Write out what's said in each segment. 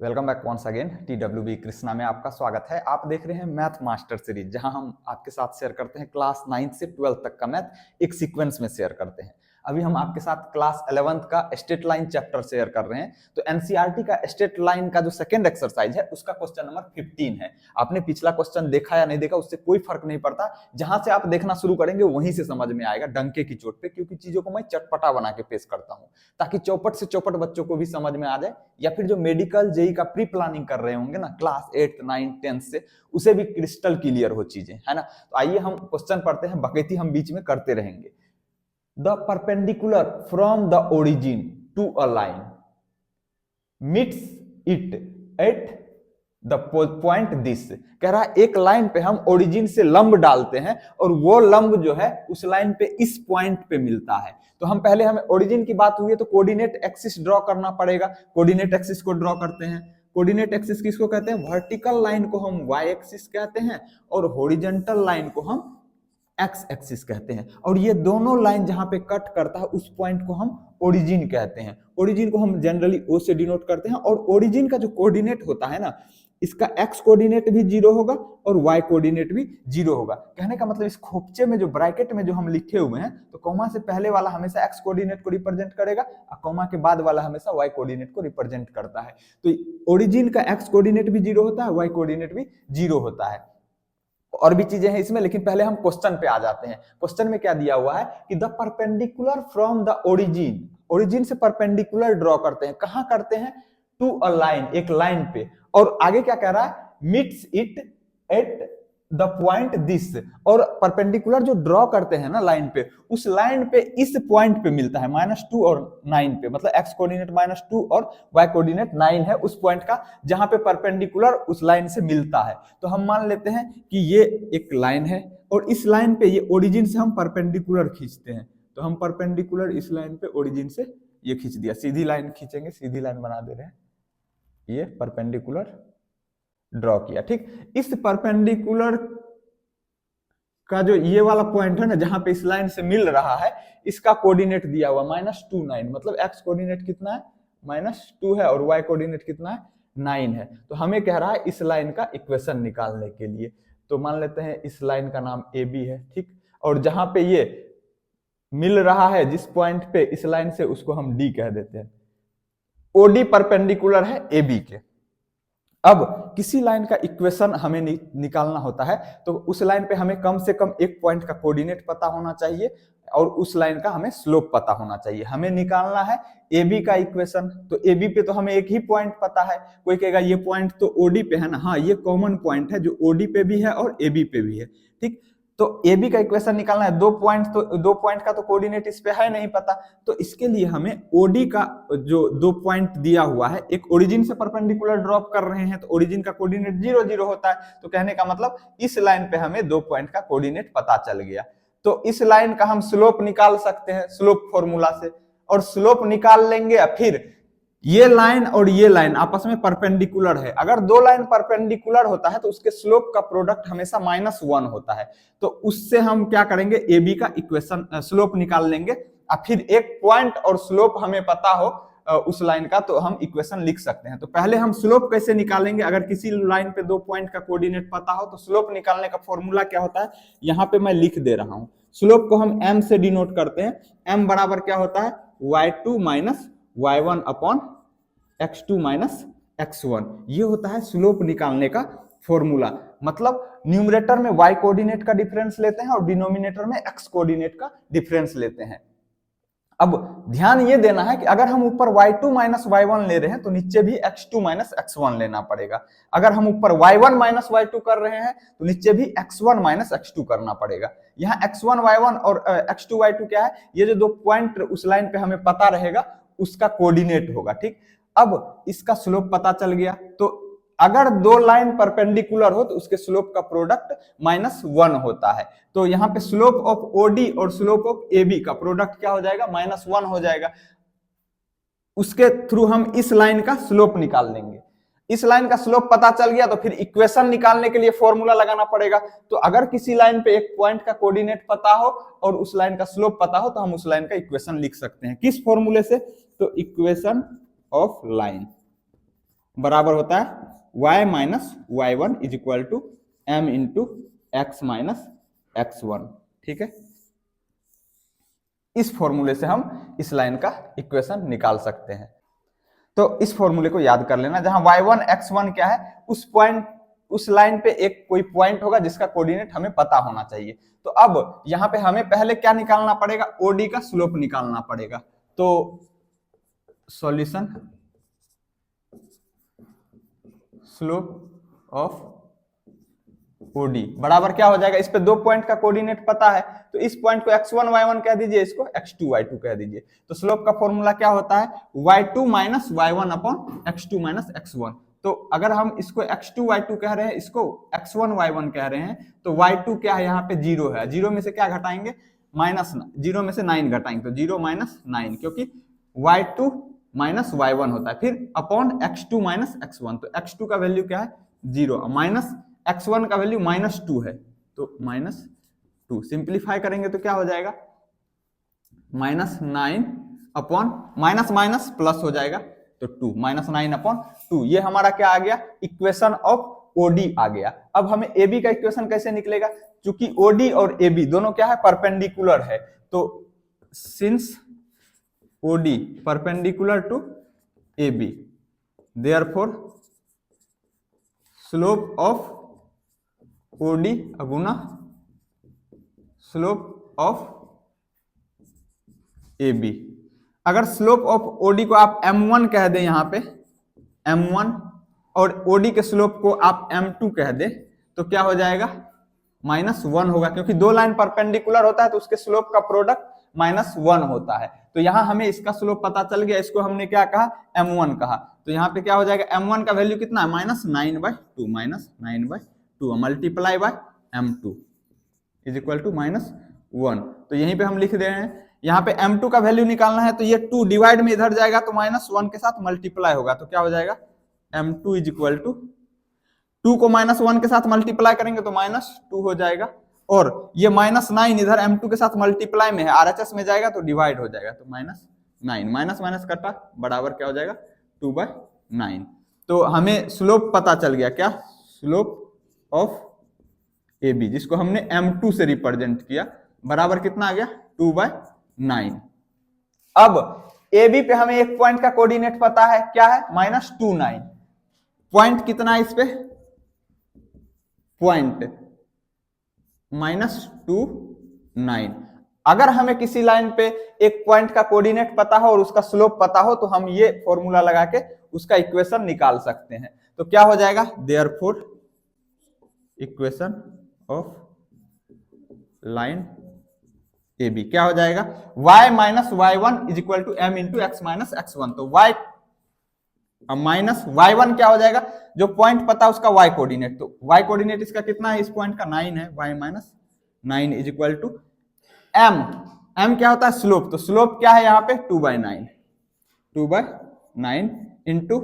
Welcome back once again TWB Krishna में आपका स्वागत है। आप देख रहे हैं मैथ मास्टर सीरीज, जहां हम आपके साथ शेयर करते हैं क्लास 9 से 12 तक का मैथ एक सीक्वेंस में शेयर करते हैं। अभी हम आपके साथ क्लास 11th का स्टेट लाइन चैप्टर शेयर कर रहे हैं। तो एनसीईआरटी का स्टेट लाइन का जो सेकंड एक्सरसाइज है उसका क्वेश्चन नंबर 15 है। आपने पिछला क्वेश्चन देखा या नहीं देखा उससे कोई फर्क नहीं पड़ता, जहां से आप देखना शुरू करेंगे वहीं से समझ में आएगा डंके की चोट पे, क्योंकि चीजों को मैं चटपटा बना के पेश करता हूं ताकि चौपट से चौपट बच्चों को भी समझ में आ जाए, या फिर जो मेडिकल जेई का प्री प्लानिंग कर रहे होंगे ना क्लास 8 9 10 से, उसे भी क्रिस्टल क्लियर हो चीजें, है ना। तो आइए हम क्वेश्चन पढ़ते हैं, बकैती हम बीच में करते रहेंगे। The perpendicular from the origin to a line meets it at the point this. कह रहा है एक लाइन पे हम ओरिजिन से लंब डालते हैं और वो लंब जो है उस लाइन पे इस पॉइंट पे मिलता है। तो हम पहले, हमें ओरिजिन की बात हुई है तो कोऑर्डिनेट एक्सिस ड्रॉ करना पड़ेगा। कोऑर्डिनेट एक्सिस को ड्रॉ करते हैं। कोऑर्डिनेट एक्सिस किसको कहते हैं? वर्टिकल लाइन को हम वाई एक्सिस कहते हैं और हॉरिजॉन्टल लाइन को हम एक्स एक्सिस कहते हैं। और ये दोनों लाइन जहां पे कट करता है उस पॉइंट को हम ओरिजिन कहते हैं। ओरिजिन को हम जनरली ओ से डिनोट करते हैं। और ओरिजिन का जो कोऑर्डिनेट होता है ना, इसका एक्स कोऑर्डिनेट भी 0 होगा और वाई कोऑर्डिनेट भी 0 होगा। कहने का मतलब इस खोपचे में जो ब्रैकेट में जो हम लिखे हुए हैं, तो कॉमा से पहले वाला हमेशा एक्स कोऑर्डिनेट को रिप्रेजेंट करेगा और कॉमा के बाद वाला हमेशा वाई कोऑर्डिनेट को रिप्रेजेंट करता है। तो ओरिजिन का एक्स कोऑर्डिनेट भी 0 होता है, वाई कोऑर्डिनेट भी 0 होता है। और भी चीजें हैं इसमें, लेकिन पहले हम क्वेश्चन पे आ जाते हैं। क्वेश्चन में क्या दिया हुआ है कि the perpendicular from the origin, origin से परपेंडिकुलर ड्रॉ करते हैं। कहां करते हैं? टू अ लाइन, एक लाइन पे। और आगे क्या कह रहा है? Meets it at the point this. और परपेंडिकुलर जो ड्रॉ करते हैं ना लाइन पे, उस लाइन पे इस पॉइंट पे मिलता है -2 और 9 पे, मतलब एक्स कोऑर्डिनेट -2 और वाई कोऑर्डिनेट 9 है उस पॉइंट का, जहां पे परपेंडिकुलर उस लाइन से मिलता है। तो हम मान लेते हैं कि ये एक लाइन है और इस लाइन पे ये ओरिजिन से हम परपेंडिकुलर खींचते हैं। तो हम परपेंडिकुलर इस लाइन पे ओरिजिन से ये खींच दिया, सीधी लाइन खींचेंगे, सीधी लाइन बना दे रहे हैं, ये परपेंडिकुलर ड्रॉ किया। ठीक, इस परपेंडिकुलर का जो ये वाला पॉइंट है ना, जहां पे इस लाइन से मिल रहा है, इसका कोऑर्डिनेट दिया हुआ -2 9, मतलब एक्स कोऑर्डिनेट कितना है? -2 है और वाई कोऑर्डिनेट कितना है? 9 है। तो हमें कह रहा है इस लाइन का इक्वेशन निकालने के लिए। तो मान लेते हैं इस लाइन का नाम ए बी है, ठीक। और जहां पे ये मिल रहा है जिस पॉइंट पे इस लाइन से, उसको हम डी कह देते हैं। ओडी परपेंडिकुलर है ए बी के। अब किसी लाइन का इक्वेशन हमें निकालना होता है तो उस लाइन पे हमें कम से कम एक पॉइंट का कोऑर्डिनेट पता होना चाहिए और उस लाइन का हमें स्लोप पता होना चाहिए। हमें निकालना है ए बी का इक्वेशन। तो ए बी पे तो हमें एक ही पॉइंट पता है। कोई कहेगा ये पॉइंट तो ओडी पे है ना, हाँ ये कॉमन पॉइंट है जो ओडी पे भी है और ए बी पे भी है, ठीक। तो ए बी का इक्वेशन निकालना है। दो पॉइंट का तो कोऑर्डिनेट इस पे है नहीं पता, तो इसके लिए हमें ओडी का जो 2 पॉइंट दिया हुआ है, एक ओरिजिन से परपेंडिकुलर ड्रॉप कर रहे हैं तो ओरिजिन का कोऑर्डिनेट 0 0 होता है। तो कहने का मतलब इस लाइन पे हमें 2 पॉइंट का कोऑर्डिनेट पता चल गया। तो इस लाइन का हम स्लोप निकाल सकते हैं स्लोप फॉर्मूला से, और स्लोप निकाल लेंगे। फिर ये लाइन और ये लाइन आपस में परपेंडिकुलर है। अगर दो लाइन परपेंडिकुलर होता है तो उसके स्लोप का प्रोडक्ट हमेशा -1 होता है। तो उससे हम क्या करेंगे? ए बी का इक्वेशन स्लोप निकाल लेंगे। और फिर एक पॉइंट और स्लोप हमें पता हो उस लाइन का, तो हम इक्वेशन लिख सकते हैं। तो पहले हम स्लोप कैसे निकालेंगे? अगर किसी लाइन पे 2 पॉइंट का कोऑर्डिनेट पता हो तो स्लोप निकालने का फॉर्मूला क्या होता है, यहाँ पे मैं लिख दे रहा हूं। स्लोप को हम m से डिनोट करते हैं। m बराबर क्या होता है? y2 minus y1 upon x2 minus x1। ये होता है स्लोप निकालने का फॉर्मूला। मतलब न्यूमरेटर में y कोऑर्डिनेट का डिफरेंस लेते हैं और डिनोमिनेटर में x कोऑर्डिनेट का डिफरेंस लेते हैं। अब ध्यान ये देना है कि अगर हम ऊपर y2 माइनस y1 ले रहे हैं तो नीचे भी x2 माइनस x1 लेना पड़ेगा। अगर हम ऊपर y1 माइनस y2 कर रहे हैं तो नीचे भी x1 माइनस x2 करना पड़ेगा। यहाँ x1 y1 और x2 y2 क्या है? ये जो 2 पॉइंट उस लाइन पे हमें पता रहेगा उसका कोऑर्डिनेट होगा, ठीक। अब इसका स्लोप पता चल गया। तो अगर 2 लाइन परपेंडिकुलर हो तो उसके स्लोप का प्रोडक्ट -1 होता है। तो यहाँ पे स्लोप ऑफ ओडी और स्लोप ऑफ एबी का प्रोडक्ट क्या हो जाएगा? -1 हो जाएगा। उसके थ्रू हम इस लाइन का स्लोप निकाल लेंगे। इस लाइन का स्लोप पता चल गया तो फिर इक्वेशन निकालने के लिए फॉर्मूला लगाना पड़ेगा। तो अगर किसी लाइन पे एक पॉइंट का कोऑर्डिनेट पता हो और उस लाइन का स्लोप पता हो तो हम उस लाइन का इक्वेशन लिख सकते हैं। किस फॉर्मूले से? तो इक्वेशन ऑफ लाइन। बराबर होता है y minus Y one is equal to M into X minus X one. ठीक है, इस फॉर्मूले से हम इस लाइन का इक्वेशन निकाल सकते हैं। तो इस फॉर्मूले को याद कर लेना, जहां y1 x1 क्या है, उस पॉइंट, उस लाइन पे एक कोई पॉइंट होगा जिसका कोऑर्डिनेट हमें पता होना चाहिए। तो अब यहां पे हमें पहले क्या निकालना पड़ेगा, ओडी का स्लोप निकालना पड़ेगा। तो सॉल्यूशन स्लोप ऑफ ओडी बराबर क्या हो जाएगा, इस पे दो पॉइंट का कोऑर्डिनेट पता है, तो इस पॉइंट को x1 y1 कह दीजिए, इसको x2 y2 कह दीजिए। तो स्लोप का फॉर्मूला क्या होता है, y2 minus y1 upon x2 minus x1। तो अगर हम इसको x2 y2 कह रहे हैं, इसको x1 y1 कह रहे हैं, तो y2 क्या है, यहाँ पे 0 है, 0 में से क्या घटाएंगे, माइनस, 0 में से 9 घटाएंगे, तो 0 माइनस 9, क्योंकि y2 माइनस y1 होता है, फिर अपॉन x2 माइनस x1। तो x2 का वैल्यू क्या है, 0, माइनस x1 का वैल्यू -2 है, तो -2 सिंप्लीफाई करेंगे तो क्या हो जाएगा, -9 अपॉन माइनस माइनस प्लस हो जाएगा, तो 2, -9 अपॉन 2। ये हमारा क्या आ गया, इक्वेशन ऑफ ओडी आ गया। अब हमें एबी का इक्वेशन कैसे निकलेगा, क्योंकि ओडी और एबी दोनों क्या है, परपेंडिकुलर है, तो since OD perpendicular to AB, therefore slope of OD गुना स्लोप ऑफ एबी। अगर स्लोप ऑफ ओडी को आप m1 कह दें, यहां पे m1, और ओडी के स्लोप को आप m2 कह दें, तो क्या हो जाएगा, -1 होगा, क्योंकि दो लाइन परपेंडिकुलर होता है तो उसके स्लोप का प्रोडक्ट -1 होता है। तो यहां हमें इसका स्लोप पता चल गया, इसको हमने क्या कहा, m1 कहा। तो यहाँ पे क्या हो जाएगा, m1 का वैल्यू कितना है, -9/2, -9/2 multiply by m2 is equal to -1। तो यहीं पे हम लिख दे रहे हैं, यहाँ पे m2 का वैल्यू निकालना है, तो ये 2 डिवाइड में इधर जाएगा तो -1 के साथ मल्टीप्लाई होगा, तो क्या हो जाएगा, m2 इज इक्वल टू 2 को -1 के साथ मल्टीप्लाई करेंगे तो -2 हो जाएगा, और ये -9 इधर m2 के साथ मल्टीप्लाई में है, RHS में जाएगा तो डिवाइड हो जाएगा, तो -9 माइनस माइनस कटा बराबर क्या हो जाएगा, 2/9। तो हमें स्लोप पता चल गया, क्या, स्लोप ऑफ AB, जिसको हमने m2 से रिप्रेजेंट किया, बराबर कितना आ गया, 2/9। अब AB पे हमें एक पॉइंट का कोऑर्डिनेट पता है, क्या है, -29। पॉइंट कितना है इस पे, पॉइंट -29। अगर हमें किसी लाइन पे एक पॉइंट का कोऑर्डिनेट पता हो और उसका स्लोप पता हो, तो हम ये फॉर्मूला लगा के उसका इक्वेशन निकाल सकते हैं। तो क्या हो जाएगा, therefore equation of line AB क्या हो जाएगा, y minus y1 is equal to m into X minus x1। तो y माइनस y1 क्या हो जाएगा, जो पॉइंट पता उसका y कोऑर्डिनेट, तो y कोऑर्डिनेट इसका कितना है, इस पॉइंट का 9 है, y minus 9 is equal to m क्या होता है, स्लोप, तो स्लोप क्या है यहाँ पे, 2/9 इंटू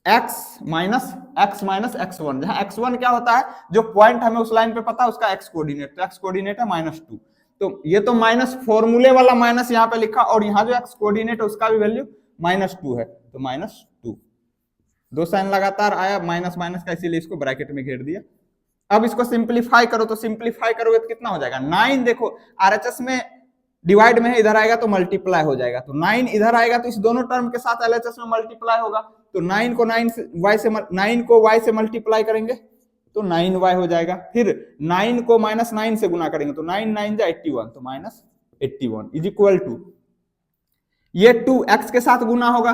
x माइनस x1, जहां x1 क्या होता है, जो पॉइंट हमें उस लाइन पे पता है उसका x कोऑर्डिनेट, तो x कोऑर्डिनेट है -2। तो ये तो माइनस फॉर्मूले वाला माइनस यहाँ पे लिखा, और यहाँ जो x कोऑर्डिनेट है उसका भी वैल्यू -2 है, तो -2, दो साइन लगातार आया माइनस माइनस का, इसीलिए इसको ब्रैकेट में घेर दिया। अब इसको सिंप्लीफाई करो, तो सिंप्लीफाई करोगे तो कितना हो जाएगा, 9, देखो RHS में डिवाइड में है, इधर आएगा तो मल्टीप्लाई हो जाएगा, तो 9 इधर आएगा तो इस दोनों टर्म के साथ LHS में मल्टीप्लाई होगा, तो 9 को y से मल्टीप्लाई करेंगे तो 9y हो जाएगा, फिर 9 को -9 से गुना करेंगे तो 9 9 जा 81, तो -81 इज इक्वल टू, ये 2x के साथ गुना होगा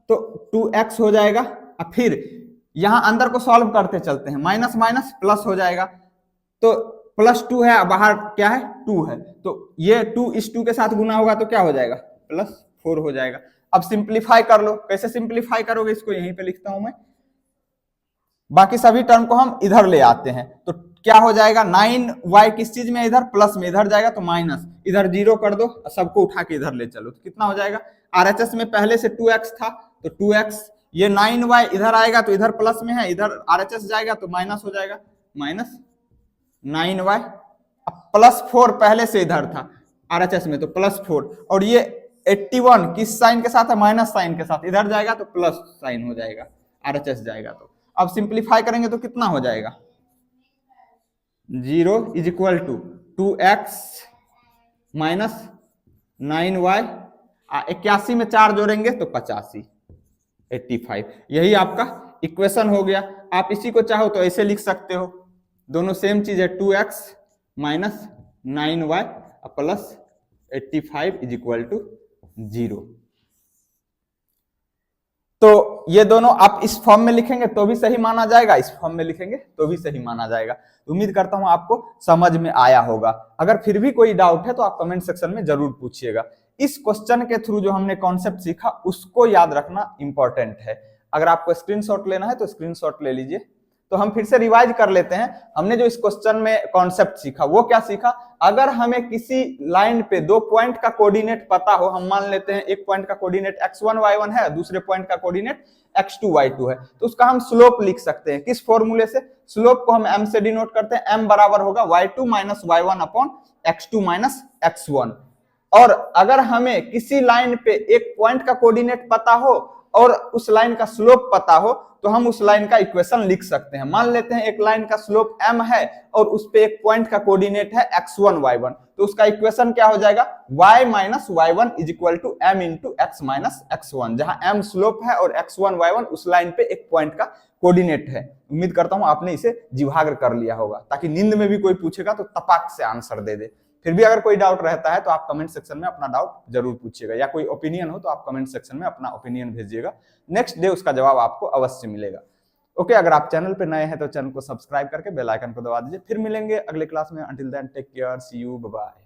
तो 2x हो जाएगा। अब फिर यहां अंदर को सॉल्व करते चलते हैं, माइनस माइनस प्लस हो जाएगा, तो +2 है, बाहर क्या है, 2 है, तो ये 2 इस 2 के साथ गुना होगा तो क्या हो जाएगा, +4 हो जाएगा। अब सिंप्लीफाई कर लो, कैसे सिंप्लीफाई करोगे, इसको यहीं पे लिखता हूं मैं, बाकी सभी टर्म को हम इधर ले आते हैं, तो क्या हो जाएगा, 9y किस चीज में, इधर प्लस में, इधर जाएगा तो माइनस, इधर 0 कर दो, सबको उठा के इधर ले चलो, तो कितना हो जाएगा, RHS में पहले से 2x था तो 2x, ये 9y इधर आएगा तो इधर प्लस में है, इधर RHS जाएगा तो माइनस हो जाएगा, -9y, अब +4 पहले से इधर था RHS में तो +4, और ये 81 किस साइन के साथ है, माइनस साइन के साथ, इधर जाएगा तो प्लस साइन हो जाएगा। RHS जाएगा। तो अब सिंप्लीफाई करेंगे तो कितना हो जाएगा, 0 is equal to 2x minus 9y, 81 में 4 जोड़ेंगे तो 85, 85। यही आपका इक्वेशन हो गया। आप इसी को चाहो तो ऐसे लिख सकते हो, दोनों सेम चीज है, 2x minus 9y plus 85 is equal to 0। तो ये दोनों आप इस फॉर्म में लिखेंगे तो भी सही माना जाएगा, इस फॉर्म में लिखेंगे तो भी सही माना जाएगा। उम्मीद करता हूं आपको समझ में आया होगा। अगर फिर भी कोई डाउट है तो आप कमेंट सेक्शन में जरूर पूछिएगा। इस क्वेश्चन के थ्रू जो हमने कॉन्सेप्ट सीखा उसको याद रखना इंपॉर्टेंट है। अगर आपको स्क्रीनशॉट लेना है तो स्क्रीनशॉट ले लीजिए। तो हम फिर से रिवाइज कर लेते हैं। हमने जो इस क्वेश्चन में कॉन्सेप्ट सीखा वो क्या सीखा, अगर हमें किसी लाइन पे 2 पॉइंट का कोऑर्डिनेट पता हो, हम मान लेते हैं एक पॉइंट का कोऑर्डिनेट x1 y1 है, दूसरे पॉइंट का कोऑर्डिनेट x2 y2 है, तो उसका हम स्लोप लिख सकते हैं। किस फॉर्मूले से? स्लोप को हम m से डिनोट करते हैं, m बराबर होगा y2 minus y1 upon x2 minus x1। और अगर हमें किसी लाइन पे एक पॉइंट का कोऑर्डिनेट पता हो और उस लाइन का स्लोप पता हो तो हम उस लाइन का इक्वेशन लिख सकते हैं। मान लेते हैं एक लाइन का स्लोप m है और उस पे एक पॉइंट का कोऑर्डिनेट है x1 y1, तो उसका इक्वेशन क्या हो जाएगा, y minus y1 is equal to m into x minus x1, जहां m स्लोप है और x1 y1 उस लाइन पे एक पॉइंट का कोऑर्डिनेट है। उम्मीद करता हूं आपने इसे जिव्हाग्र कर लिया होगा, ताकि नींद में भी कोई पूछेगा तो तपाक से आंसर दे दे। फिर भी अगर कोई डाउट रहता है तो आप कमेंट सेक्शन में अपना डाउट जरूर पूछिएगा, या कोई ओपिनियन हो तो आप कमेंट सेक्शन में अपना ओपिनियन भेजिएगा। नेक्स्ट डे उसका जवाब आपको अवश्य मिलेगा। ओके, अगर आप चैनल पे नए हैं तो चैनल को सब्सक्राइब करके बेल आइकन को दबा दीजिए। फिर मिलेंगे अगले क्लास में। Until then take care, see you, bye bye.